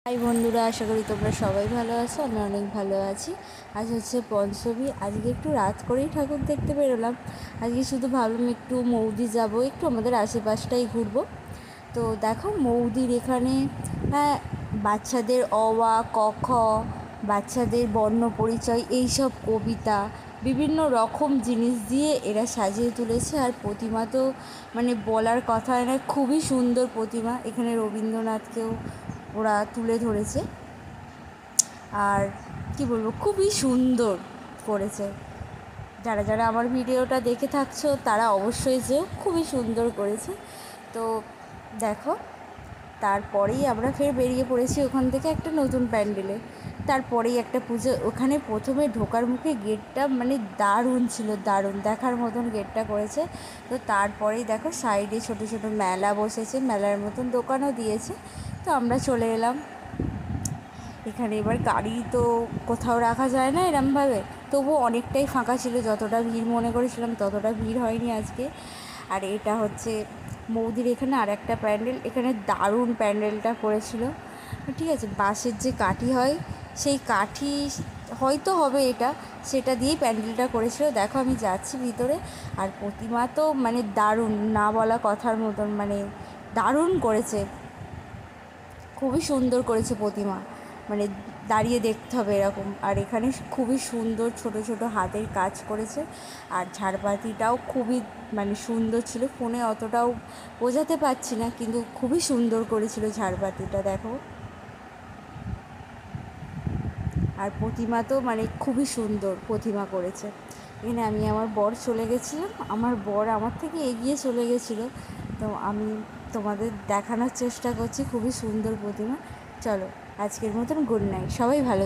High বন্ধুরা, আশা করি তোমরা সবাই ভালো আছো। আমি অনেক ভালো আছি। আজ হচ্ছে পঞ্চমী। আজকে একটু রাত করেই ঠাকুর দেখতে বেরোলাম। আজকে শুধু ভাবলাম একটু মৌদি যাব, একটু আমাদের আশেপাশটাই ঘুরবো। তো দেখো মৌদির এখানে বাচ্চাদের অ আ ক খ, বাচ্চাদের বর্ণ পরিচয়, এইসব কবিতা, বিভিন্ন রকম জিনিস দিয়ে এরা সাজিয়ে তুলেছে। আর প্রতিমা তো মানে বলার কথা না, খুবই সুন্দর প্রতিমা। এখানে রবীন্দ্রনাথকেও ওরা তুলে ধরেছে। আর কি বলবো, খুবই সুন্দর করেছে। যারা যারা আমার ভিডিওটা দেখে থাকছো তারা অবশ্যই যেও, খুবই সুন্দর করেছে। তো দেখো, তারপরেই আমরা ফের বেরিয়ে পড়েছি ওখান থেকে একটা নতুন প্যান্ডেলে। তারপরেই একটা পুজো। ওখানে প্রথমে ঢোকার মুখে গেটটা মানে দারুণ ছিল, দারুণ দেখার মতন গেটটা করেছে। তো তারপরেই দেখো সাইডে ছোটো ছোটো মেলা বসেছে, মেলার মতন দোকানও দিয়েছে। তো আমরা চলে এলাম এখানে। এবার গাড়ি তো কোথাও রাখা যায় না এরমভাবে, তবুও অনেকটাই ফাঁকা ছিল। যতটা ভিড় মনে করেছিলাম ততটা ভিড় হয়নি আজকে। আর এটা হচ্ছে মৌদির এখানে আর একটা প্যান্ডেল। এখানে দারুণ প্যান্ডেলটা করেছিল। ঠিক আছে, বাঁশের যে কাঠি হয় সেই কাঠি হয়তো হবে এটা, সেটা দিয়েই প্যান্ডেলটা করেছিল। দেখো আমি যাচ্ছি ভিতরে, আর প্রতিমা তো মানে দারুণ, না বলা কথার মতন, মানে দারুণ করেছে, খুবই সুন্দর করেছে প্রতিমা। মানে দাঁড়িয়ে দেখতে হবে এরকম। আর এখানে খুবই সুন্দর ছোট ছোট হাতের কাজ করেছে। আর ঝাড়বাতিটাও খুবই মানে সুন্দর ছিল। ফোনে অতটাও বোঝাতে পারছি না, কিন্তু খুবই সুন্দর করেছিল ঝাড়বাতিটা, দেখো। আর প্রতিমা তো মানে খুবই সুন্দর প্রতিমা করেছে। এখানে আমি আমার বর চলে গেছিলাম, আমার বর আমার থেকে এগিয়ে চলে গেছিলো। তো আমি তোমাদের দেখানোর চেষ্টা করছি খুবই সুন্দর প্রতিমা। চলো, আজকের মতন গুড নাইট, সবাই ভালো।